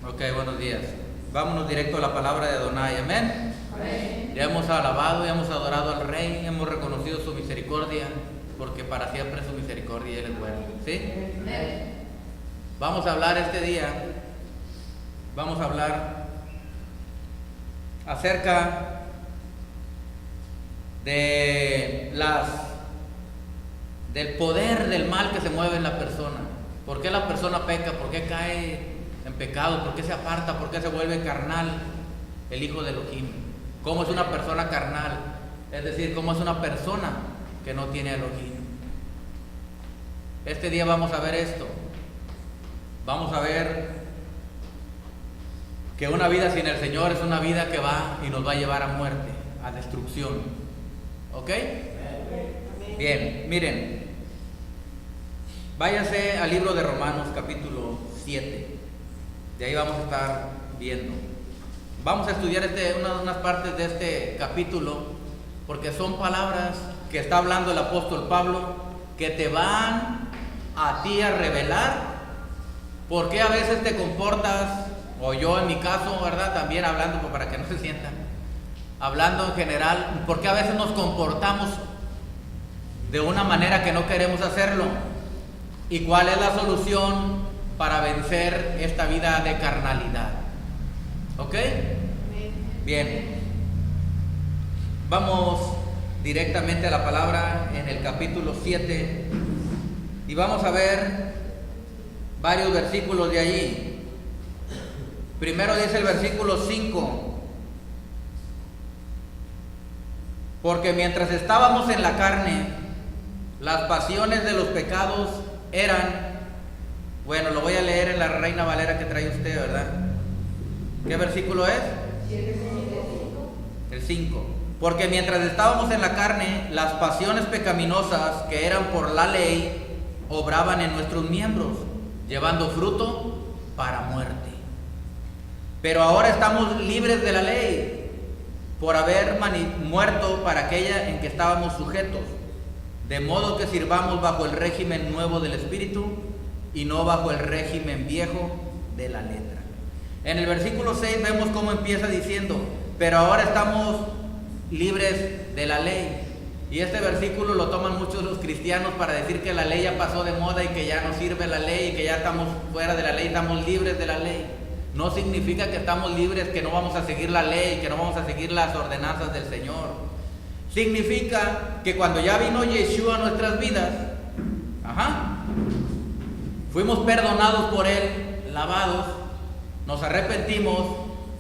Ok, buenos días. Vámonos directo a la palabra de Adonai, amén. Amén. Ya hemos alabado, ya hemos adorado al Rey, hemos reconocido su misericordia, porque para siempre es su misericordia y Él es bueno. ¿Sí? Amén. Vamos a hablar este día, vamos a hablar acerca de del poder del mal que se mueve en la persona. ¿Por qué la persona peca? ¿Por qué cae en pecado? ¿Por qué se aparta? ¿Por qué se vuelve carnal el hijo de Elohim? ¿Cómo es una persona carnal? Es decir, ¿cómo es una persona que no tiene Elohim? Este día vamos a ver esto. Vamos a ver que una vida sin el Señor es una vida que va y nos va a llevar a muerte, a destrucción. ¿Ok? Bien, miren. Váyanse al libro de Romanos capítulo 7. De ahí vamos a estar viendo. Vamos a estudiar unas partes de este capítulo, porque son palabras que está hablando el apóstol Pablo, que te van a ti a revelar por qué a veces te comportas, o yo en mi caso, ¿verdad? También hablando para que no se sientan, hablando en general, por qué a veces nos comportamos de una manera que no queremos hacerlo, y cuál es la solución para vencer esta vida de carnalidad. ¿Ok? Bien. Vamos directamente a la palabra en el capítulo 7 y vamos a ver varios versículos de allí. Primero dice el versículo 5: porque mientras estábamos en la carne, las pasiones de los pecados eran, bueno, lo voy a leer en la Reina Valera que trae usted, ¿verdad? ¿Qué versículo es? El 5. Porque mientras estábamos en la carne, las pasiones pecaminosas que eran por la ley obraban en nuestros miembros, llevando fruto para muerte. Pero ahora estamos libres de la ley, por haber muerto para aquella en que estábamos sujetos, de modo que sirvamos bajo el régimen nuevo del Espíritu y no bajo el régimen viejo de la letra. En el versículo 6 vemos cómo empieza diciendo: pero ahora estamos libres de la ley. Y este versículo lo toman muchos los cristianos para decir que la ley ya pasó de moda y que ya no sirve la ley y que ya estamos fuera de la ley, estamos libres de la ley. No significa que estamos libres, que no vamos a seguir la ley, que no vamos a seguir las ordenanzas del Señor. Significa que cuando ya vino Yeshua a nuestras vidas, fuimos perdonados por Él, lavados, nos arrepentimos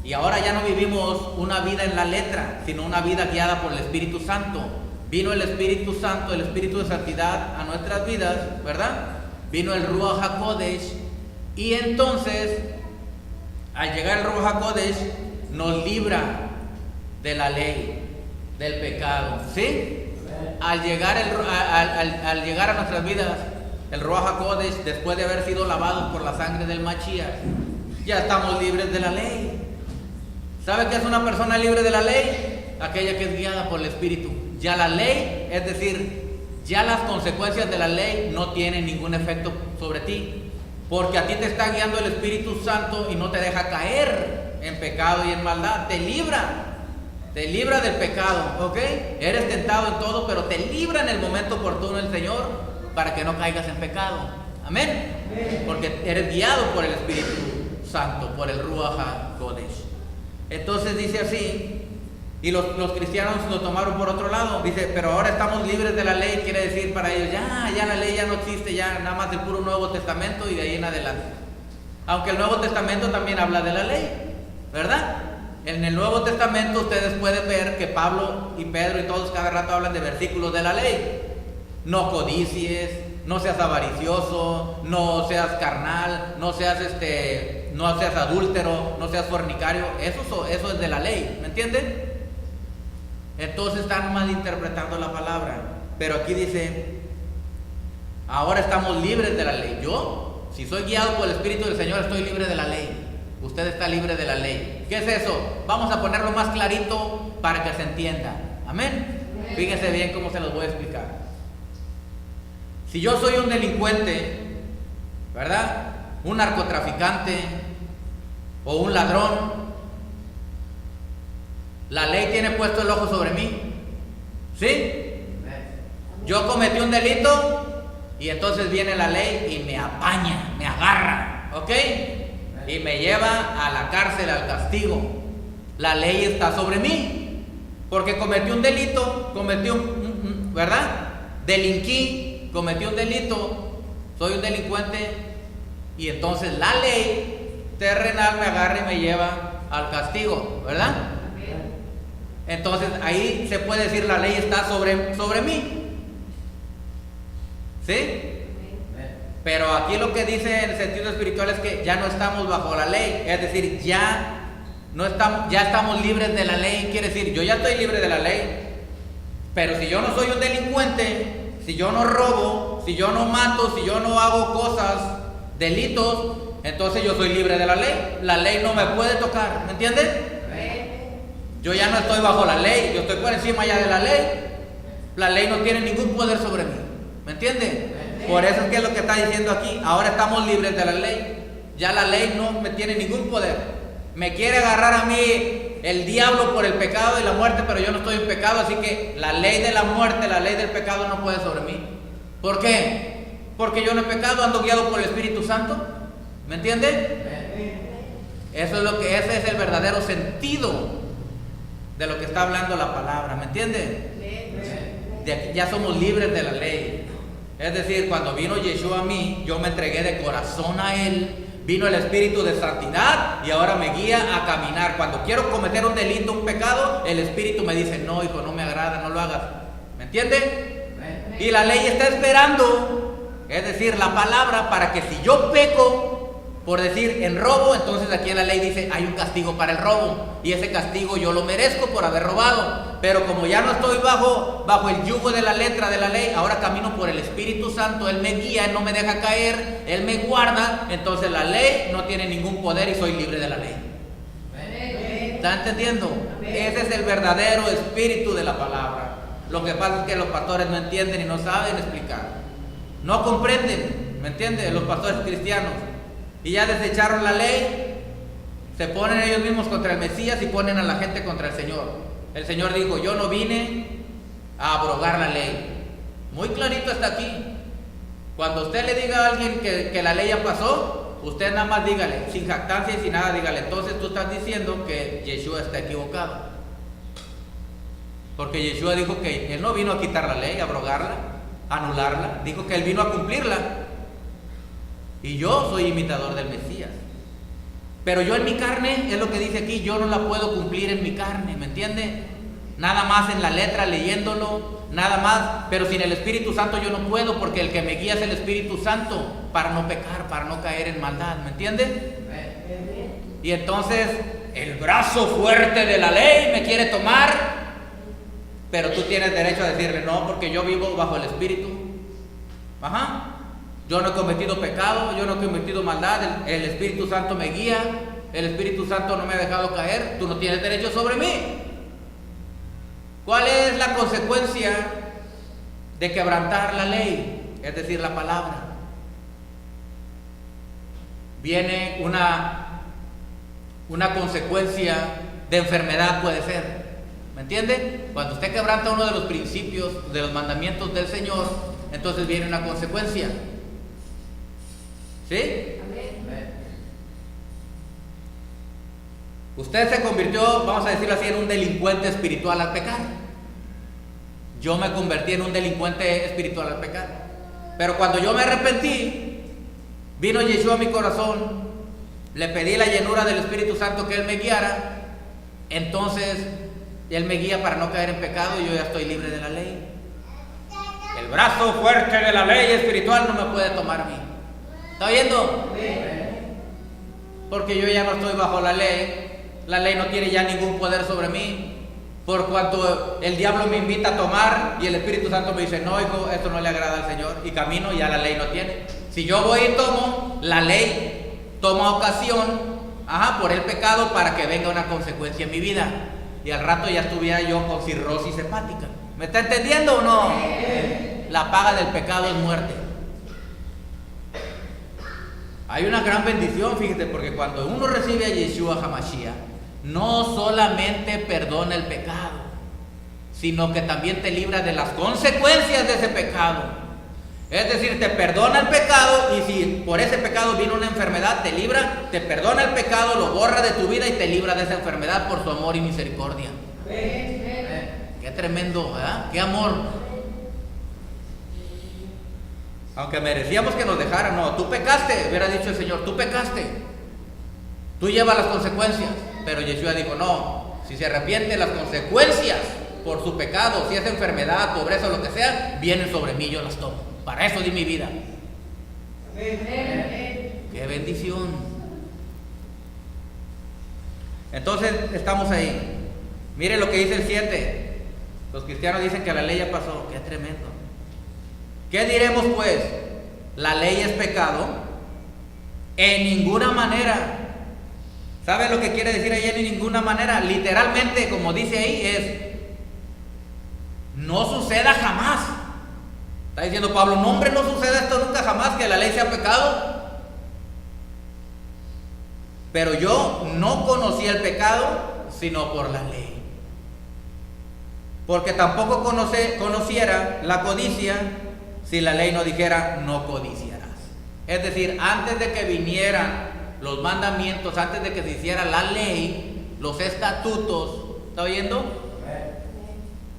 y ahora ya no vivimos una vida en la letra, sino una vida guiada por el Espíritu Santo. Vino el Espíritu Santo, el Espíritu de santidad a nuestras vidas, ¿verdad? Vino el Ruach HaKodesh y entonces, al llegar el Ruach HaKodesh, nos libra de la ley, del pecado, ¿sí? Al llegar a nuestras vidas el Ruach HaKodesh, después de haber sido lavados por la sangre del Mashiach, ya estamos libres de la ley. ¿Sabe qué es una persona libre de la ley? Aquella que es guiada por el Espíritu. Ya la ley, es decir, ya las consecuencias de la ley no tienen ningún efecto sobre ti, porque a ti te está guiando el Espíritu Santo y no te deja caer en pecado y en maldad, te libra del pecado, ¿ok? Eres tentado en todo, pero te libra en el momento oportuno el Señor para que no caigas en pecado. Amén. Porque eres guiado por el Espíritu Santo, por el Ruach HaKodesh. Entonces dice así, y los cristianos lo tomaron por otro lado. Dice, pero ahora estamos libres de la ley. Quiere decir para ellos, ya la ley ya no existe, ya nada más el puro Nuevo Testamento y de ahí en adelante. Aunque el Nuevo Testamento también habla de la ley, ¿verdad? En el Nuevo Testamento ustedes pueden ver que Pablo y Pedro y todos cada rato hablan de versículos de la ley. No codicies, no seas avaricioso, no seas carnal, no seas adúltero, no seas fornicario. Eso es de la ley, ¿me entienden? Entonces están malinterpretando la palabra. Pero aquí dice, ahora estamos libres de la ley. Yo, si soy guiado por el Espíritu del Señor, estoy libre de la ley. Usted está libre de la ley. ¿Qué es eso? Vamos a ponerlo más clarito para que se entienda. Amén. Fíjense bien cómo se los voy a explicar. Si yo soy un delincuente, ¿verdad? Un narcotraficante, o un ladrón. La ley tiene puesto el ojo sobre mí. ¿Sí? Yo cometí un delito y entonces viene la ley y me apaña, me agarra, ¿ok? Y me lleva a la cárcel, al castigo. La ley está sobre mí, porque cometí un delito, ¿verdad? Delinquí, cometí un delito, soy un delincuente, y entonces la ley terrenal me agarra y me lleva al castigo, ¿verdad? Entonces ahí se puede decir la ley está sobre mí. ¿Sí? Pero aquí lo que dice en el sentido espiritual es que ya no estamos bajo la ley, es decir, ya estamos libres de la ley. Quiere decir, yo ya estoy libre de la ley, pero si yo no soy un delincuente, si yo no robo, si yo no mato, si yo no hago cosas, delitos, entonces yo soy libre de la ley. La ley no me puede tocar, ¿me entiendes? Yo ya no estoy bajo la ley, yo estoy por encima ya de la ley. La ley no tiene ningún poder sobre mí, ¿me entiendes? Por eso es que es lo que está diciendo aquí. Ahora estamos libres de la ley. Ya la ley no me tiene ningún poder. Me quiere agarrar a mí el diablo por el pecado y la muerte, pero yo no estoy en pecado, así que la ley de la muerte, la ley del pecado no puede sobre mí. ¿Por qué? Porque yo no he pecado, ando guiado por el Espíritu Santo. ¿Me entiendes? Ese es el verdadero sentido de lo que está hablando la palabra, ¿me entiendes? Ya somos libres de la ley. Es decir, cuando vino Yeshua a mí, yo me entregué de corazón a Él, vino el Espíritu de santidad y ahora me guía a caminar. Cuando quiero cometer un delito, un pecado, el Espíritu me dice, no, hijo, no me agrada, no lo hagas. ¿Me entiendes? Y la ley está esperando, es decir, la palabra, para que si yo peco, por decir en robo, entonces aquí en la ley dice hay un castigo para el robo, y ese castigo yo lo merezco por haber robado. Pero como ya no estoy bajo el yugo de la letra de la ley, ahora camino por el Espíritu Santo, Él me guía, Él no me deja caer, Él me guarda, entonces la ley no tiene ningún poder y soy libre de la ley. ¿Están entendiendo? Ese es el verdadero espíritu de la palabra. Lo que pasa es que los pastores no entienden y no saben explicar, no comprenden, ¿me entienden? Los pastores cristianos, y ya desecharon la ley, se ponen ellos mismos contra el Mesías y ponen a la gente contra el Señor. El Señor dijo, yo no vine a abrogar la ley. Muy clarito está aquí. Cuando usted le diga a alguien que la ley ya pasó, usted nada más dígale, sin jactancia y sin nada, dígale, entonces tú estás diciendo que Yeshua está equivocado. Porque Yeshua dijo que Él no vino a quitar la ley, a abrogarla, a anularla. Dijo que Él vino a cumplirla. Y yo soy imitador del Mesías. Pero yo en mi carne, es lo que dice aquí, yo no la puedo cumplir en mi carne, ¿me entiende? Nada más en la letra, leyéndolo, nada más. Pero sin el Espíritu Santo yo no puedo, porque el que me guía es el Espíritu Santo, para no pecar, para no caer en maldad, ¿me entiende? Y entonces el brazo fuerte de la ley me quiere tomar, pero tú tienes derecho a decirle, no, porque yo vivo bajo el Espíritu. Ajá. Yo no he cometido pecado, yo no he cometido maldad, el Espíritu Santo me guía, el Espíritu Santo no me ha dejado caer, tú no tienes derecho sobre mí. ¿Cuál es la consecuencia de quebrantar la ley? Es decir, la palabra. Viene una consecuencia de enfermedad, puede ser. ¿Me entiende? Cuando usted quebranta uno de los principios, de los mandamientos del Señor, entonces viene una consecuencia. ¿Sí? Amén. Usted se convirtió, vamos a decirlo así, en un delincuente espiritual al pecar. Yo me convertí en un delincuente espiritual al pecar. Pero cuando yo me arrepentí, vino Yeshua a mi corazón, le pedí la llenura del Espíritu Santo, que Él me guiara. Entonces Él me guía para no caer en pecado y yo ya estoy libre de la ley. El brazo fuerte de la ley espiritual no me puede tomar a mí. ¿Está viendo? Porque yo ya no estoy bajo la ley no tiene ya ningún poder sobre mí, por cuanto el diablo me invita a tomar y el Espíritu Santo me dice, no, hijo, esto no le agrada al Señor, y camino y ya la ley no tiene. Si yo voy y tomo, la ley toma ocasión, por el pecado, para que venga una consecuencia en mi vida, y al rato ya estuviera yo con cirrosis hepática. ¿Me está entendiendo o no? La paga del pecado es muerte. Hay una gran bendición, fíjate, porque cuando uno recibe a Yeshua HaMashiach, no solamente perdona el pecado, sino que también te libra de las consecuencias de ese pecado. Es decir, te perdona el pecado, y si por ese pecado vino una enfermedad, te libra, te perdona el pecado, lo borra de tu vida y te libra de esa enfermedad por su amor y misericordia. Qué tremendo, ¿verdad? Qué amor. Aunque merecíamos que nos dejaran, no, tú pecaste, hubiera dicho el Señor, tú pecaste, tú llevas las consecuencias. Pero Yeshua dijo, no, si se arrepiente, las consecuencias por su pecado, si es enfermedad, pobreza o lo que sea, vienen sobre mí, yo las tomo. Para eso di mi vida. Qué bendición. Entonces estamos ahí. Mire lo que dice el 7. Los cristianos dicen que la ley ya pasó. Qué tremendo. ¿Qué diremos pues? ¿La ley es pecado? En ninguna manera. ¿Sabe lo que quiere decir ahí en ninguna manera? Literalmente, como dice ahí, es no suceda jamás. Está diciendo Pablo, no hombre, no suceda esto nunca jamás, que la ley sea pecado. Pero yo no conocía el pecado, sino por la ley. Porque tampoco conociera la codicia si la ley no dijera no codiciarás. Es decir, antes de que vinieran los mandamientos, antes de que se hiciera la ley, los estatutos, ¿está oyendo?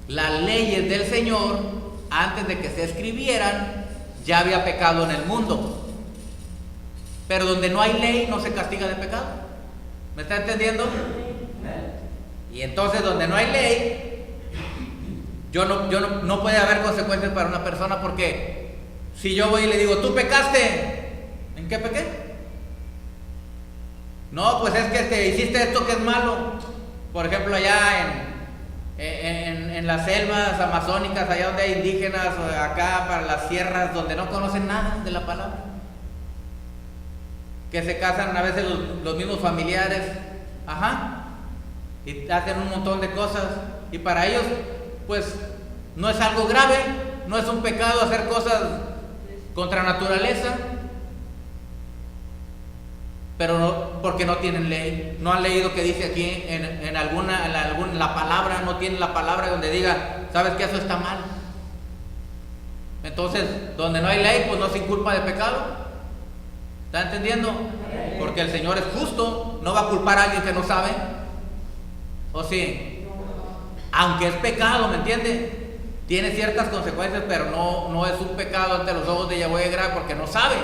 Las leyes del Señor, antes de que se escribieran, ya había pecado en el mundo. Pero donde no hay ley, no se castiga de pecado. ¿Me está entendiendo? Y entonces, donde no hay ley, no puede haber consecuencias para una persona, porque si yo voy y le digo, tú pecaste, ¿en qué pequé? No, pues es que te hiciste esto que es malo. Por ejemplo, allá en las selvas amazónicas, allá donde hay indígenas, o acá para las sierras, donde no conocen nada de la palabra, que se casan a veces los mismos familiares, y hacen un montón de cosas, y para ellos pues no es algo grave, no es un pecado hacer cosas contra naturaleza, pero no, porque no tienen ley, no han leído que dice aquí en la palabra, no tienen la palabra donde diga, sabes que eso está mal. Entonces, donde no hay ley, pues no se inculpa de pecado. ¿Está entendiendo? Porque el Señor es justo, no va a culpar a alguien que no sabe. ¿O sí? Aunque es pecado, ¿me entiende? Tiene ciertas consecuencias, pero no es un pecado ante los ojos de Yahweh Gra, porque no sabe.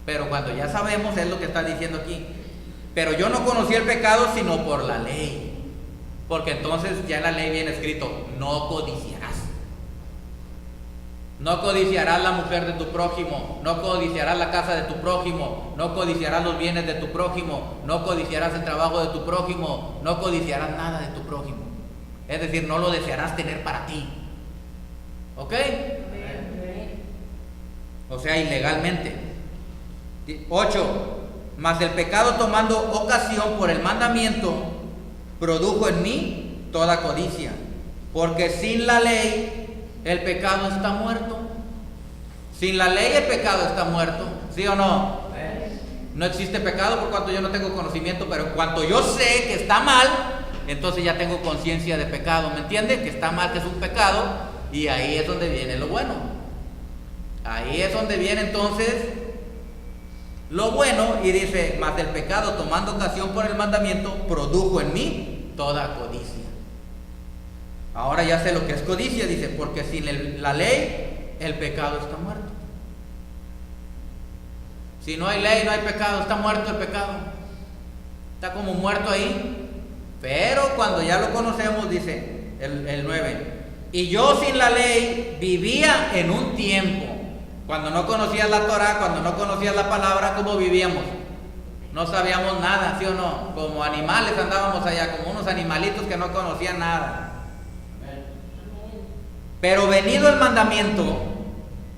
Pero cuando ya sabemos, es lo que está diciendo aquí. Pero yo no conocí el pecado sino por la ley, porque entonces ya en la ley viene escrito, no codiciarás. No codiciarás la mujer de tu prójimo, no codiciarás la casa de tu prójimo, no codiciarás los bienes de tu prójimo, no codiciarás el trabajo de tu prójimo, no codiciarás nada de tu prójimo. Es decir, no lo desearás tener para ti. ¿Ok? O sea, ilegalmente. 8. Mas el pecado, tomando ocasión por el mandamiento, produjo en mí toda codicia, porque sin la ley el pecado está muerto. Sin la ley el pecado está muerto. ¿Sí o no? No existe pecado por cuanto yo no tengo conocimiento, pero en cuanto yo sé que está mal, entonces ya tengo conciencia de pecado. ¿Me entiende? Que está mal, que es un pecado, y ahí es donde viene lo bueno. Ahí es donde viene entonces lo bueno, y dice, mas el pecado, tomando ocasión por el mandamiento, produjo en mí toda codicia. Ahora ya sé lo que es codicia, dice, porque sin la ley el pecado está muerto. Si no hay ley, no hay pecado, está muerto el pecado. Está como muerto ahí. Pero cuando ya lo conocemos, dice el 9, y yo sin la ley vivía en un tiempo. Cuando no conocías la Torah, cuando no conocías la palabra, ¿cómo vivíamos? No sabíamos nada, ¿sí o no? Como animales andábamos allá, como unos animalitos que no conocían nada. Pero venido el mandamiento,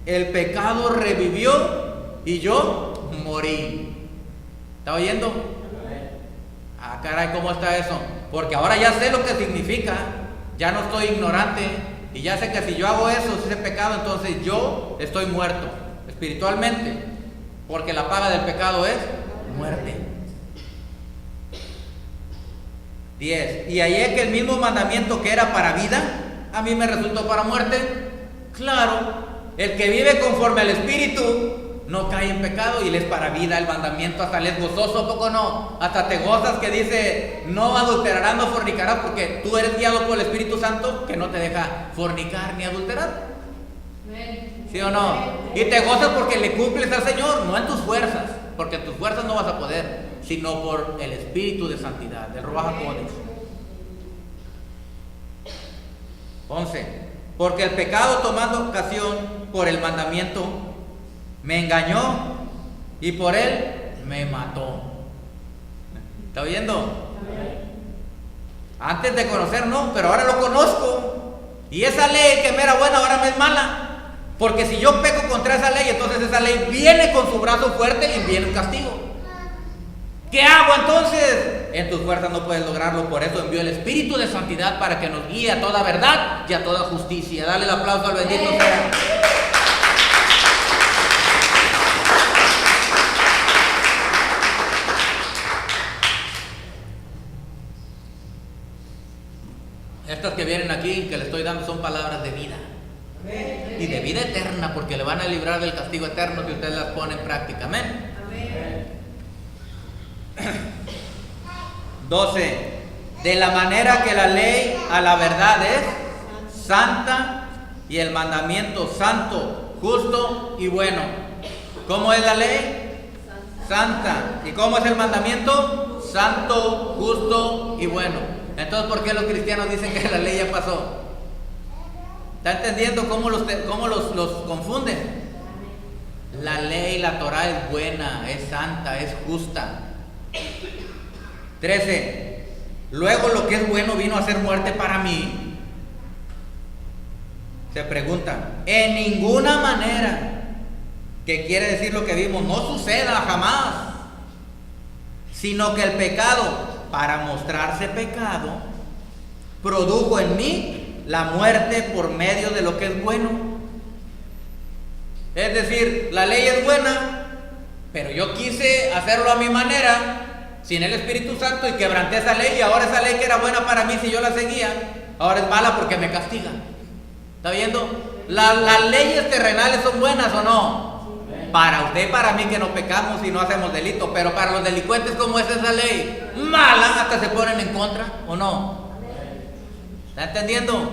el pecado revivió y yo morí. ¿Está oyendo? Ah, caray, ¿cómo está eso? Porque ahora ya sé lo que significa, ya no estoy ignorante, y ya sé que si yo hago eso, ese pecado, entonces yo estoy muerto espiritualmente. porque la paga del pecado es muerte. 10. Y hallé que el mismo mandamiento que era para vida, a mí me resultó para muerte. Claro, el que vive conforme al Espíritu no cae en pecado y le es para vida el mandamiento, hasta le es gozoso, ¿a poco no? Hasta te gozas que dice, no adulterarás, no fornicarás, porque tú eres guiado por el Espíritu Santo que no te deja fornicar ni adulterar. ¿Sí o no? Y te gozas porque le cumples al Señor, no en tus fuerzas, porque en tus fuerzas no vas a poder, sino por el Espíritu de santidad, del Ruach HaKodesh. 11. Porque el pecado, tomando ocasión por el mandamiento, me engañó y por él me mató. ¿Está oyendo? Antes de conocer no, pero ahora lo conozco. Y esa ley que me era buena ahora me es mala. Porque si yo peco contra esa ley, entonces esa ley viene con su brazo fuerte y viene un castigo. ¿Qué hago entonces? En tus fuerzas no puedes lograrlo, por eso envió el Espíritu de santidad para que nos guíe a toda verdad y a toda justicia. Dale el aplauso al bendito sea. Estas que vienen aquí, que le estoy dando, son palabras de vida. Y de vida eterna, porque le van a librar del castigo eterno si usted las pone en práctica. Amén. 12. De la manera que la ley a la verdad es santa y el mandamiento santo, justo y bueno. ¿Cómo es la ley? Santa. ¿Y cómo es el mandamiento? Santo, justo y bueno. Entonces, ¿por qué los cristianos dicen que la ley ya pasó? ¿Está entendiendo cómo los confunden? La ley, la Torah es buena, es santa, es justa. 13. Luego lo que es bueno vino a ser muerte para mí. Se preguntan, en ninguna manera, que quiere decir lo que vimos, no suceda jamás, sino que el pecado, para mostrarse pecado, produjo en mí la muerte por medio de lo que es bueno. Es decir, la ley es buena, pero yo quise hacerlo a mi manera, sin el Espíritu Santo, y quebranté esa ley, y ahora esa ley que era buena para mí, si yo la seguía, ahora es mala porque me castiga. ¿Está viendo? Las leyes terrenales son buenas o no. Para usted y para mí que no pecamos y no hacemos delito, pero para los delincuentes, ¿cómo es esa ley? Mala, hasta se ponen en contra, ¿o no? ¿Está entendiendo?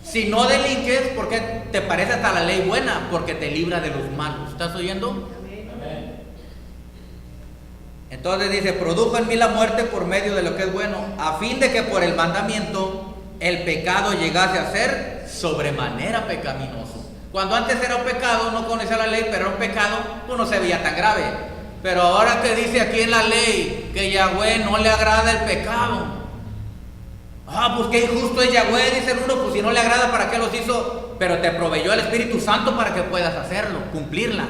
Si no delinques, ¿por qué te parece hasta la ley buena? Porque te libra de los malos. ¿Estás oyendo? Entonces dice, produjo en mí la muerte por medio de lo que es bueno, a fin de que por el mandamiento el pecado llegase a ser sobremanera pecaminoso. Cuando antes era un pecado, no conocía la ley, pero era un pecado, pues no se veía tan grave. Pero ahora que dice aquí en la ley que Yahweh no le agrada el pecado. Pues qué injusto es Yahweh, dice uno, pues si no le agrada, ¿para qué los hizo? Pero te proveyó el Espíritu Santo para que puedas hacerlo, cumplirla.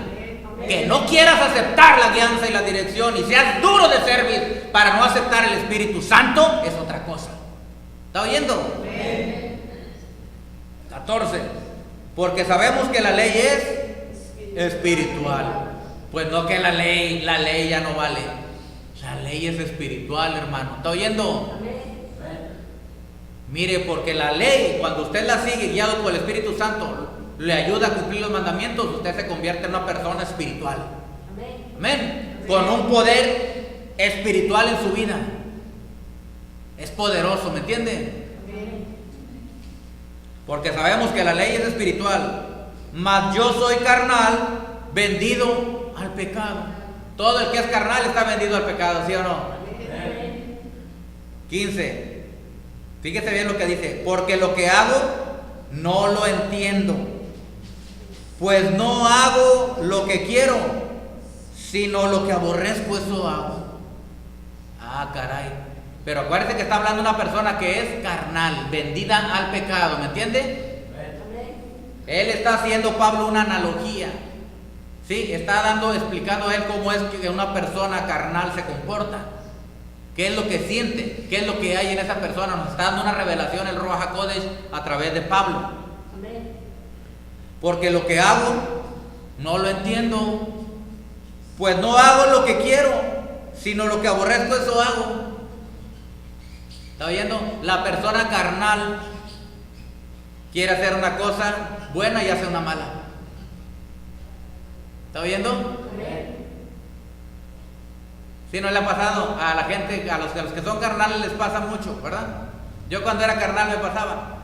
Que no quieras aceptar la guianza y la dirección y seas duro de servir para no aceptar el Espíritu Santo es otra cosa. ¿Está oyendo? 14. Porque sabemos que la ley es espiritual. Pues no que la ley ya no vale. La ley es espiritual, hermano. ¿Está oyendo? Mire, porque la ley, cuando usted la sigue guiado por el Espíritu Santo, le ayuda a cumplir los mandamientos, usted se convierte en una persona espiritual. Amén. Con un poder espiritual en su vida. Es poderoso, ¿me entiende? Porque sabemos que la ley es espiritual, mas yo soy carnal, vendido al pecado. Todo el que es carnal está vendido al pecado, ¿sí o no? 15. Fíjese bien lo que dice, porque lo que hago no lo entiendo, pues no hago lo que quiero, sino lo que aborrezco, eso hago. Caray. Pero acuérdense que está hablando una persona que es carnal, vendida al pecado, ¿me entiende? Él está haciendo, Pablo, una analogía. Sí, está explicando a él cómo es que una persona carnal se comporta. ¿Qué es lo que siente? ¿Qué es lo que hay en esa persona? Nos está dando una revelación el Ruach HaKodesh a través de Pablo. Porque lo que hago no lo entiendo. Pues no hago lo que quiero, sino lo que aborrezco, eso hago. ¿Está oyendo? La persona carnal quiere hacer una cosa buena y hace una mala. ¿Está oyendo? Si no le ha pasado a la gente, a los que son carnales les pasa mucho, ¿verdad? Yo cuando era carnal me pasaba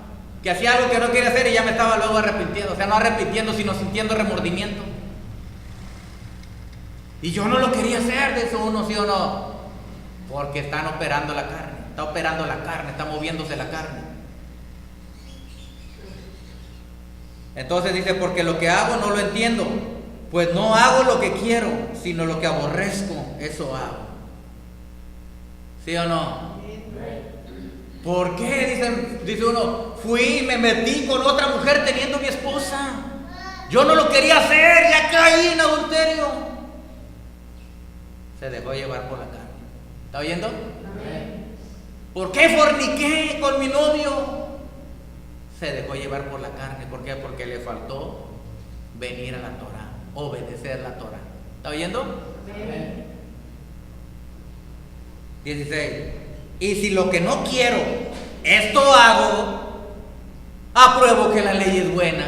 que hacía algo que no quería hacer y ya me estaba luego arrepintiendo. O sea, no arrepintiendo, sino sintiendo remordimiento. Y yo no lo quería hacer, de eso uno, sí o no, porque están operando la carne, está operando la carne, está moviéndose la carne. Entonces dice, porque lo que hago no lo entiendo, pues no hago lo que quiero, sino lo que aborrezco, eso hago. ¿Sí o no? ¿Por qué? Dice uno, fui y me metí con otra mujer teniendo mi esposa. Yo no lo quería hacer, ya caí en adulterio. Se dejó llevar por la carne. ¿Está oyendo? ¿Por qué forniqué con mi novio? Se dejó llevar por la carne. ¿Por qué? Porque le faltó venir a la Torah, obedecer la Torah. ¿Está oyendo? 16. Y si lo que no quiero, esto hago, apruebo que la ley es buena.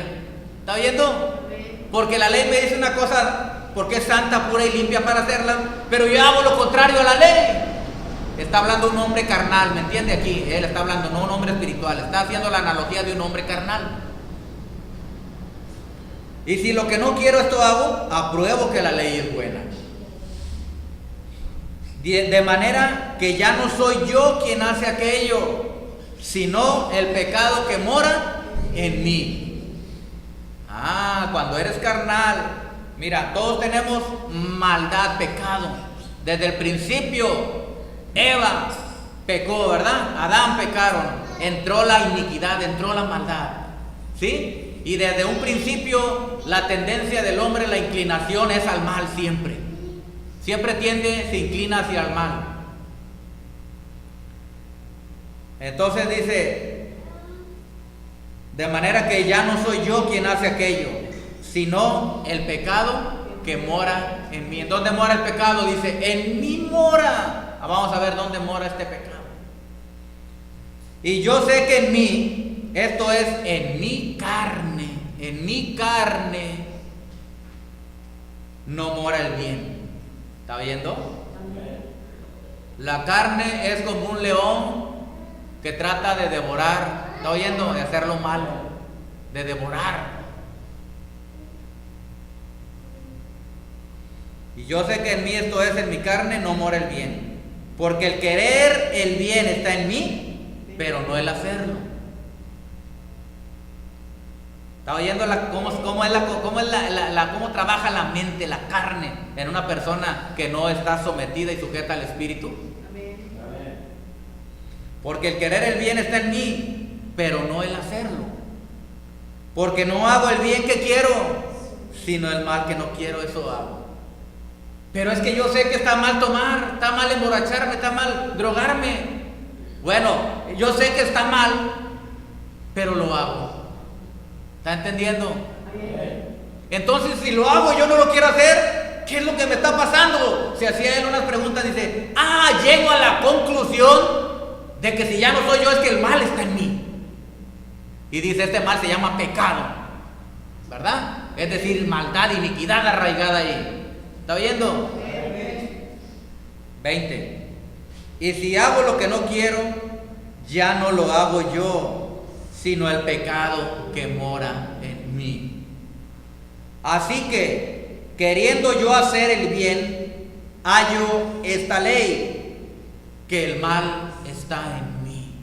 ¿Está oyendo? Porque la ley me dice una cosa, porque es santa, pura y limpia para hacerla, pero yo hago lo contrario a la ley. Está hablando un hombre carnal, ¿me entiende? Aquí, él está hablando, no un hombre espiritual, está haciendo la analogía de un hombre carnal. Y si lo que no quiero esto hago, apruebo que la ley es buena. De manera que ya no soy yo quien hace aquello, sino el pecado que mora en mí. Cuando eres carnal, mira, todos tenemos maldad, pecado. Desde el principio, Eva pecó, ¿verdad? Adán pecaron. Entró la iniquidad, entró la maldad. ¿Sí? Y desde un principio, la tendencia del hombre, la inclinación es al mal siempre. Siempre se inclina hacia el mal. Entonces dice, de manera que ya no soy yo quien hace aquello, sino el pecado que mora en mí. ¿En dónde mora el pecado? Dice, en mí mora. Vamos a ver dónde mora este pecado. Y yo sé que en mí, esto es en mi carne, no mora el bien. ¿Está viendo? La carne es como un león que trata de devorar. ¿Está oyendo? De hacer lo malo, de devorar. Y yo sé que en mí, esto es en mi carne, no mora el bien. Porque el querer el bien está en mí, pero no el hacerlo. ¿Está oyendo cómo trabaja la mente, la carne en una persona que no está sometida y sujeta al Espíritu? Amén. Porque el querer el bien está en mí, pero no el hacerlo. Porque no hago el bien que quiero, sino el mal que no quiero, eso hago. Pero es que yo sé que está mal tomar, está mal emborracharme, está mal drogarme. Bueno, yo sé que está mal, pero lo hago. ¿Está entendiendo? Entonces, si lo hago, yo no lo quiero hacer, ¿qué es lo que me está pasando? Se hacía él unas preguntas, dice, llego a la conclusión de que si ya no soy yo, es que el mal está en mí. Y dice, este mal se llama pecado, ¿verdad? Es decir, maldad, iniquidad arraigada ahí. ¿Está oyendo? 20. Y si hago lo que no quiero, ya no lo hago yo, sino el pecado que mora en mí. Así que, queriendo yo hacer el bien, hallo esta ley, que el mal está en mí.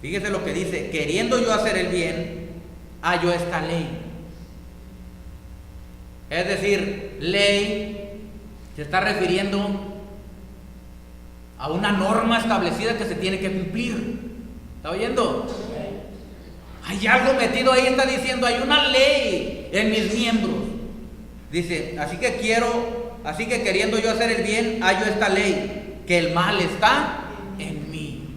Fíjese lo que dice, queriendo yo hacer el bien, hallo esta ley. Es decir, ley se está refiriendo a una norma establecida que se tiene que cumplir. ¿Está oyendo? Hay algo metido ahí, está diciendo, hay una ley en mis miembros. Dice, así que queriendo yo hacer el bien, hallo esta ley, que el mal está en mí.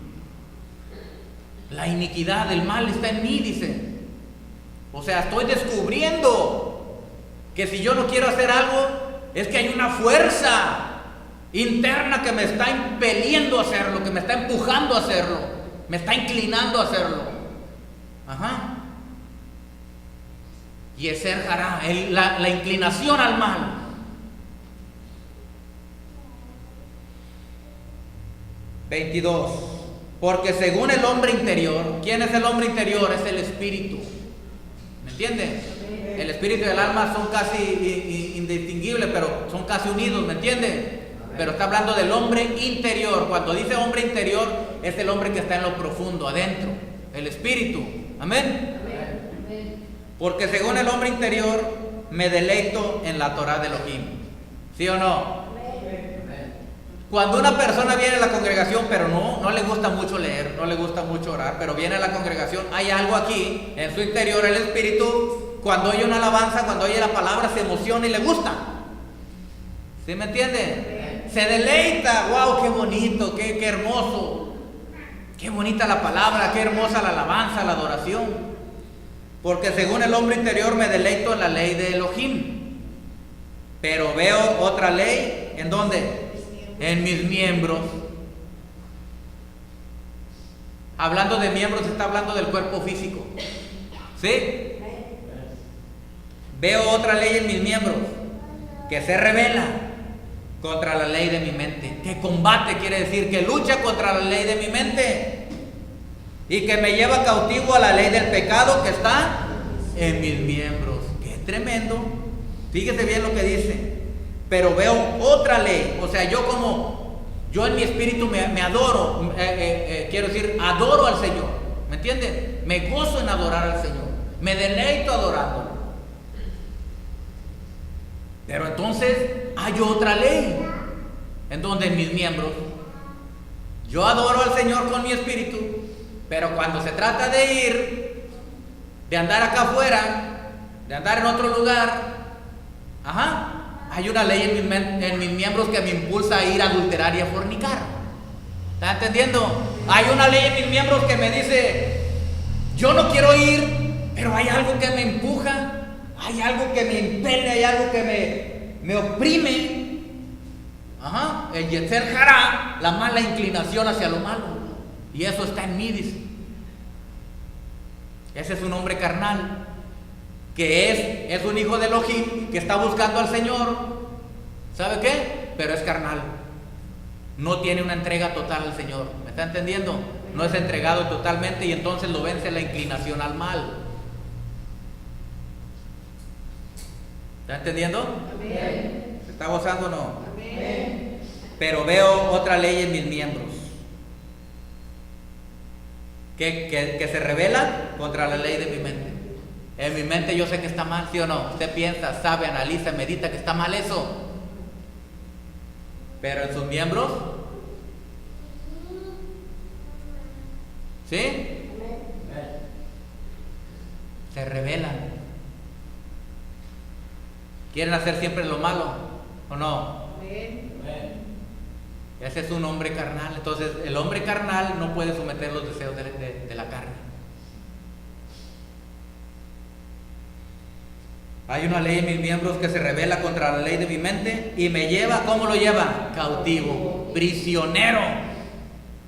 La iniquidad, el mal está en mí, dice. O sea, estoy descubriendo Que si yo no quiero hacer algo, es que hay una fuerza interna que me está impeliendo a hacerlo, que me está empujando a hacerlo, me está inclinando a hacerlo. Ajá. Yeser Hará, la inclinación al mal. (22) Porque según el hombre interior, ¿quién es el hombre interior? Es el espíritu. ¿Me entiende? El espíritu y el alma son casi indistinguibles, pero son casi unidos, ¿me entiende? Pero está hablando del hombre interior. Cuando dice hombre interior, es el hombre que está en lo profundo, adentro, el espíritu. Amén. Porque según el hombre interior, me deleito en la Torah de Elohim. ¿Sí o no? Cuando una persona viene a la congregación, pero no le gusta mucho leer, no le gusta mucho orar, pero viene a la congregación, hay algo aquí en su interior, el espíritu, cuando oye una alabanza, cuando oye la palabra, se emociona y le gusta. ¿Sí me entiende? Se deleita. ¡Wow! ¡Qué bonito! ¡Qué hermoso! ¡Qué bonita la palabra! ¡Qué hermosa la alabanza, la adoración! Porque según el hombre interior me deleito en la ley de Elohim. Pero veo otra ley, ¿en dónde? En mis miembros. Hablando de miembros, está hablando del cuerpo físico. ¿Sí? Veo otra ley en mis miembros que se revela contra la ley de mi mente, que combate, quiere decir que lucha contra la ley de mi mente y que me lleva cautivo a la ley del pecado que está en mis miembros. ¡Qué tremendo! Fíjese bien lo que dice. Pero veo otra ley, o sea, yo en mi espíritu me adoro, quiero decir, adoro al Señor, ¿me entienden? Me gozo en adorar al Señor, me deleito adorándolo. Pero entonces hay otra ley, en donde en mis miembros, yo adoro al Señor con mi espíritu, pero cuando se trata de ir, de andar acá afuera, de andar en otro lugar, hay una ley en mis miembros que me impulsa a ir a adulterar y a fornicar. ¿Está entendiendo? Hay una ley en mis miembros que me dice, yo no quiero ir, pero hay algo que me empuja, hay algo que me impele, hay algo que me oprime. El Yeser Hará, la mala inclinación hacia lo malo. Y eso está en mí, dice. Ese es un hombre carnal, que es un hijo de Elohim, que está buscando al Señor. ¿Sabe qué? Pero es carnal. No tiene una entrega total al Señor. ¿Me está entendiendo? No es entregado totalmente y entonces lo vence la inclinación al mal. ¿Está entendiendo? Amén. ¿Se está gozando o no? Amén. Pero veo otra ley en mis miembros que se revela contra la ley de mi mente. En mi mente yo sé que está mal, ¿sí o no? Usted piensa, sabe, analiza, medita que está mal eso. Pero en sus miembros, ¿sí? Se revelan. ¿Quieren hacer siempre lo malo o no? Ese es un hombre carnal. Entonces el hombre carnal no puede someter los deseos de la carne. Hay una ley en mis miembros que se revela contra la ley de mi mente y me lleva, ¿cómo lo lleva? Cautivo, prisionero.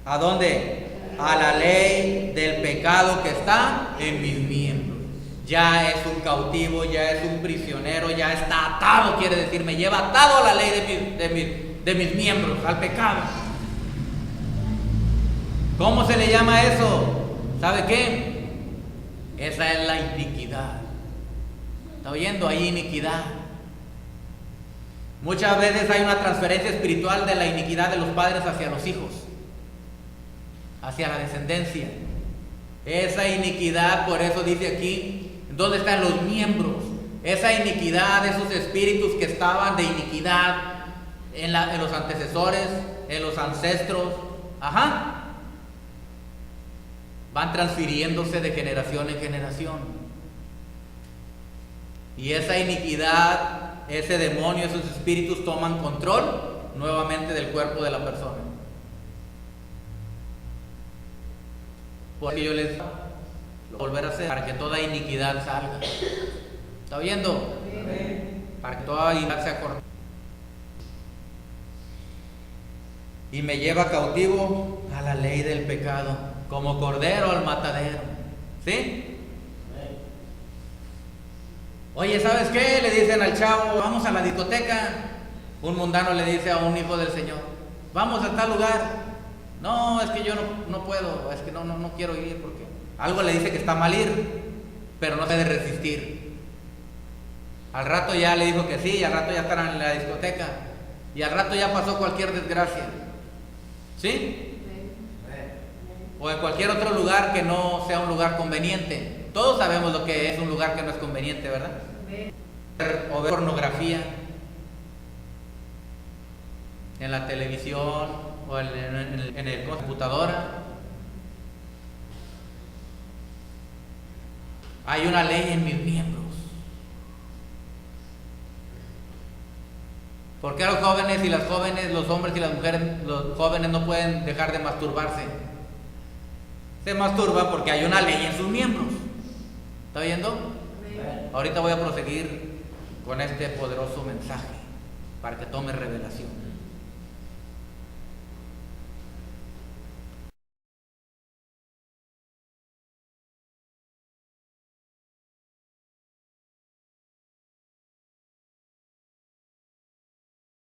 ¿A dónde? A la ley del pecado que está en mis miembros. Ya es un cautivo, ya es un prisionero, ya está atado, quiere decir, me lleva atado a la ley de mis miembros, al pecado. ¿Cómo se le llama eso? ¿Sabe qué? Esa es la iniquidad. ¿Está oyendo? Hay iniquidad. Muchas veces hay una transferencia espiritual de la iniquidad de los padres hacia los hijos, hacia la descendencia. Esa iniquidad, por eso dice aquí, ¿dónde están los miembros? Esa iniquidad, esos espíritus que estaban de iniquidad en los antecesores, en los ancestros, van transfiriéndose de generación en generación. Y esa iniquidad, ese demonio, esos espíritus toman control nuevamente del cuerpo de la persona. Porque yo les volver a hacer para que toda iniquidad salga. ¿Está oyendo? Amén. para que toda ira sea cortada. Y me lleva cautivo a la ley del pecado, como cordero al matadero. ¿Sí? Oye, ¿sabes qué? Le dicen al chavo, vamos a la discoteca. Un mundano le dice a un hijo del Señor, vamos a tal lugar. No, es que yo no puedo, es que no quiero ir porque algo le dice que está mal ir, pero no puede resistir. Al rato ya le dijo que sí, y al rato ya estarán en la discoteca, y al rato ya pasó cualquier desgracia. ¿Sí? O en cualquier otro lugar que no sea un lugar conveniente. Todos sabemos lo que es un lugar que no es conveniente, ¿verdad? O ver pornografía en la televisión o en el computadora. Hay una ley en mis miembros. ¿Por qué los jóvenes y las jóvenes, los hombres y las mujeres, los jóvenes no pueden dejar de masturbarse? Se masturba porque hay una ley en sus miembros. ¿Está viendo? Ahorita voy a proseguir con este poderoso mensaje para que tome revelación.